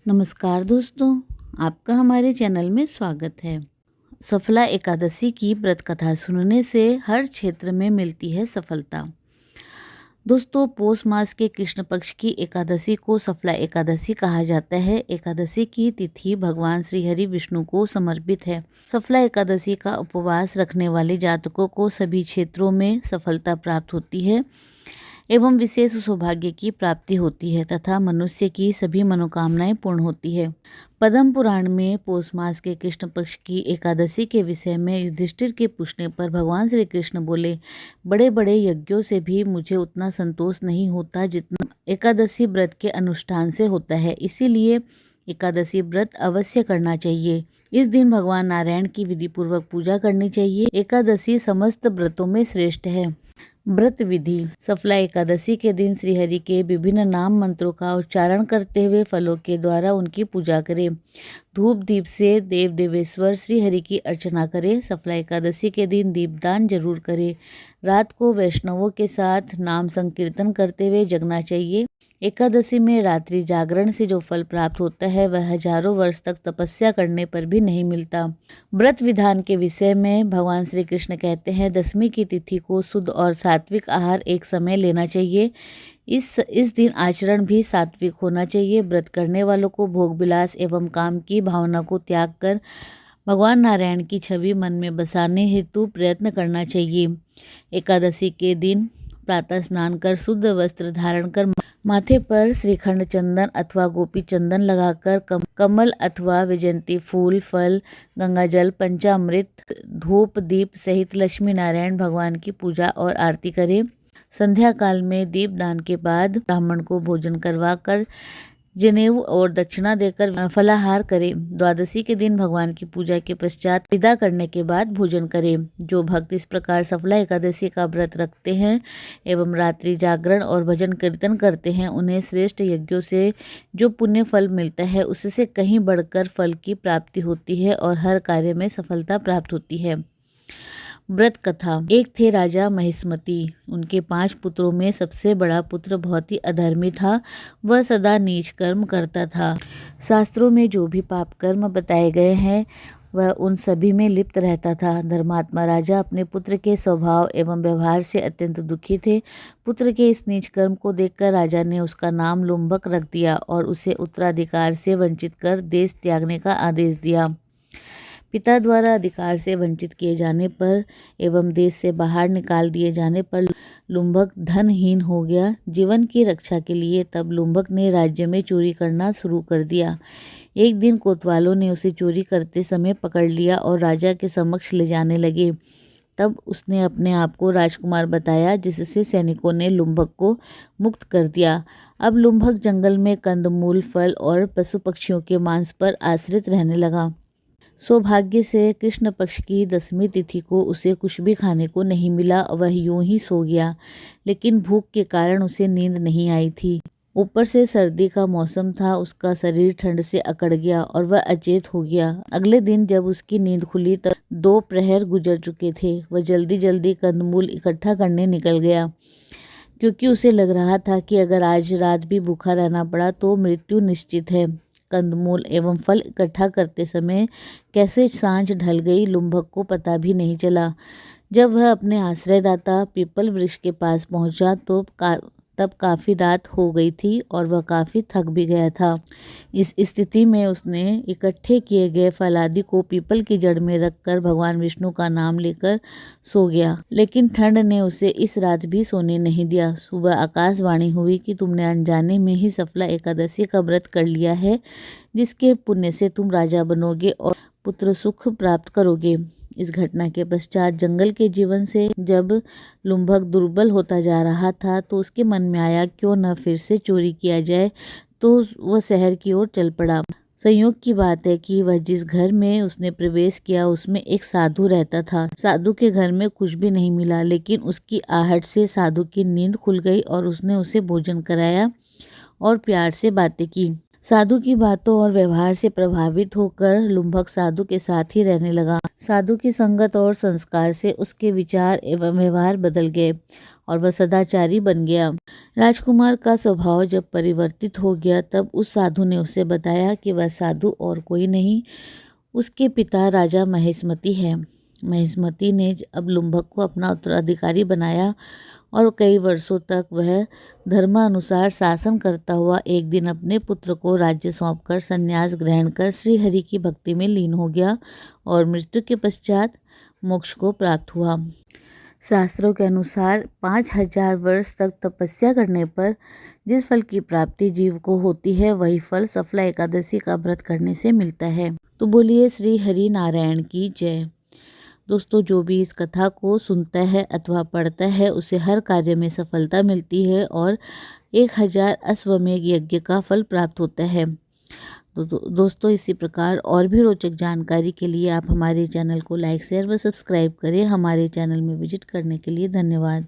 नमस्कार दोस्तों, आपका हमारे चैनल में स्वागत है। सफला एकादशी की व्रत कथा सुनने से हर क्षेत्र में मिलती है सफलता। दोस्तों, पौष मास के कृष्ण पक्ष की एकादशी को सफला एकादशी कहा जाता है। एकादशी की तिथि भगवान श्री हरि विष्णु को समर्पित है। सफला एकादशी का उपवास रखने वाले जातकों को सभी क्षेत्रों में सफलता प्राप्त होती है एवं विशेष सौभाग्य की प्राप्ति होती है तथा मनुष्य की सभी मनोकामनाएं पूर्ण होती है। पद्म पुराण में पौष मास के कृष्ण पक्ष की एकादशी के विषय में युधिष्ठिर के पूछने पर भगवान श्री कृष्ण बोले, बड़े बड़े यज्ञों से भी मुझे उतना संतोष नहीं होता जितना एकादशी व्रत के अनुष्ठान से होता है। इसीलिए एकादशी व्रत अवश्य करना चाहिए। इस दिन भगवान नारायण की विधि पूर्वक पूजा करनी चाहिए। एकादशी समस्त व्रतों में श्रेष्ठ है। व्रत विधि। सफला एकादशी के दिन श्रीहरि के विभिन्न नाम मंत्रों का उच्चारण करते हुए फलों के द्वारा उनकी पूजा करें। धूप दीप से देव देवेश्वर श्रीहरि की अर्चना करें। सफला एकादशी के दिन दीपदान जरूर करें। रात को वैष्णवों के साथ नाम संकीर्तन करते हुए जगना चाहिए। एकादशी में रात्रि जागरण से जो फल प्राप्त होता है वह हजारों वर्ष तक तपस्या करने पर भी नहीं मिलता। व्रत विधान के विषय में भगवान श्री कृष्ण कहते हैं, दशमी की तिथि को शुद्ध और सात्विक आहार एक समय लेना चाहिए। इस दिन आचरण भी सात्विक होना चाहिए। व्रत करने वालों को भोग विलास एवं काम की भावना को त्याग कर भगवान नारायण की छवि मन में बसाने हेतु प्रयत्न करना चाहिए। एकादशी के दिन प्रातः स्नान कर शुद्ध वस्त्र धारण कर माथे पर श्रीखंड चंदन अथवा गोपी चंदन लगाकर कमल अथवा वैजयंती फूल, फल, गंगाजल, पंचामृत, धूप दीप सहित लक्ष्मी नारायण भगवान की पूजा और आरती करें। संध्या काल में दीपदान के बाद ब्राह्मण को भोजन करवाकर जनेऊ और दक्षिणा देकर फलाहार करें। द्वादशी के दिन भगवान की पूजा के पश्चात विदा करने के बाद भोजन करें। जो भक्त इस प्रकार सफला एकादशी का व्रत रखते हैं एवं रात्रि जागरण और भजन कीर्तन करते हैं, उन्हें श्रेष्ठ यज्ञों से जो पुण्य फल मिलता है उससे कहीं बढ़कर फल की प्राप्ति होती है और हर कार्य में सफलता प्राप्त होती है। व्रत कथा। एक थे राजा महिष्मति। उनके 5 पुत्रों में सबसे बड़ा पुत्र बहुत ही अधर्मी था। वह सदा नीच कर्म करता था। शास्त्रों में जो भी पाप कर्म बताए गए हैं वह उन सभी में लिप्त रहता था। धर्मात्मा राजा अपने पुत्र के स्वभाव एवं व्यवहार से अत्यंत दुखी थे। पुत्र के इस नीच कर्म को देखकर राजा ने उसका नाम लुम्बक रख दिया और उसे उत्तराधिकार से वंचित कर देश त्यागने का आदेश दिया। पिता द्वारा अधिकार से वंचित किए जाने पर एवं देश से बाहर निकाल दिए जाने पर लुम्बक धनहीन हो गया। जीवन की रक्षा के लिए तब लुम्बक ने राज्य में चोरी करना शुरू कर दिया। एक दिन कोतवालों ने उसे चोरी करते समय पकड़ लिया और राजा के समक्ष ले जाने लगे। तब उसने अपने आप को राजकुमार बताया, जिससे सैनिकों ने लुम्बक को मुक्त कर दिया। अब लुम्बक जंगल में कंदमूल, फल और पशु पक्षियों के मांस पर आश्रित रहने लगा। सौभाग्य से कृष्ण पक्ष की दशमी तिथि को उसे कुछ भी खाने को नहीं मिला। वह यूं ही सो गया, लेकिन भूख के कारण उसे नींद नहीं आई थी। ऊपर से सर्दी का मौसम था। उसका शरीर ठंड से अकड़ गया और वह अचेत हो गया। अगले दिन जब उसकी नींद खुली तब 2 प्रहर गुजर चुके थे। वह जल्दी जल्दी कंदमूल इकट्ठा करने निकल गया, क्योंकि उसे लग रहा था कि अगर आज रात भी भूखा रहना पड़ा तो मृत्यु निश्चित है। कंदमूल एवं फल इकट्ठा करते समय कैसे सांझ ढल गई, लुम्बक को पता भी नहीं चला। जब वह अपने आश्रयदाता पीपल वृक्ष के पास पहुंचा तो तब काफ़ी रात हो गई थी और वह काफ़ी थक भी गया था। इस स्थिति में उसने इकट्ठे किए गए फल आदि को पीपल की जड़ में रखकर भगवान विष्णु का नाम लेकर सो गया। लेकिन ठंड ने उसे इस रात भी सोने नहीं दिया। सुबह आकाशवाणी हुई कि तुमने अनजाने में ही सफला एकादशी का व्रत कर लिया है, जिसके पुण्य से तुम राजा बनोगे और पुत्र सुख प्राप्त करोगे। इस घटना के पश्चात जंगल के जीवन से जब लुम्बक दुर्बल होता जा रहा था तो उसके मन में आया, क्यों न फिर से चोरी किया जाए। तो वह शहर की ओर चल पड़ा। संयोग की बात है कि वह जिस घर में उसने प्रवेश किया उसमें एक साधु रहता था। साधु के घर में कुछ भी नहीं मिला, लेकिन उसकी आहट से साधु की नींद खुल गई और उसने उसे भोजन कराया और प्यार से बातें की। साधु की बातों और व्यवहार से प्रभावित होकर लुम्बक साधु के साथ ही रहने लगा। साधु की संगत और संस्कार से उसके विचार एवं व्यवहार बदल गए और वह सदाचारी बन गया। राजकुमार का स्वभाव जब परिवर्तित हो गया तब उस साधु ने उसे बताया कि वह साधु और कोई नहीं, उसके पिता राजा महेशमती है। महेशमती ने अब लुम्भक को अपना उत्तराधिकारी बनाया और कई वर्षों तक वह धर्मानुसार शासन करता हुआ एक दिन अपने पुत्र को राज्य सौंपकर संन्यास ग्रहण कर श्रीहरि की भक्ति में लीन हो गया और मृत्यु के पश्चात मोक्ष को प्राप्त हुआ। शास्त्रों के अनुसार 5000 वर्ष तक तपस्या करने पर जिस फल की प्राप्ति जीव को होती है वही फल सफला एकादशी का व्रत करने से मिलता है। तो बोलिए श्री हरि नारायण की जय। दोस्तों, जो भी इस कथा को सुनता है अथवा पढ़ता है उसे हर कार्य में सफलता मिलती है और 1000 अश्वमेध यज्ञ का फल प्राप्त होता है। तो दोस्तों, इसी प्रकार और भी रोचक जानकारी के लिए आप हमारे चैनल को लाइक शेयर व सब्सक्राइब करें। हमारे चैनल में विजिट करने के लिए धन्यवाद।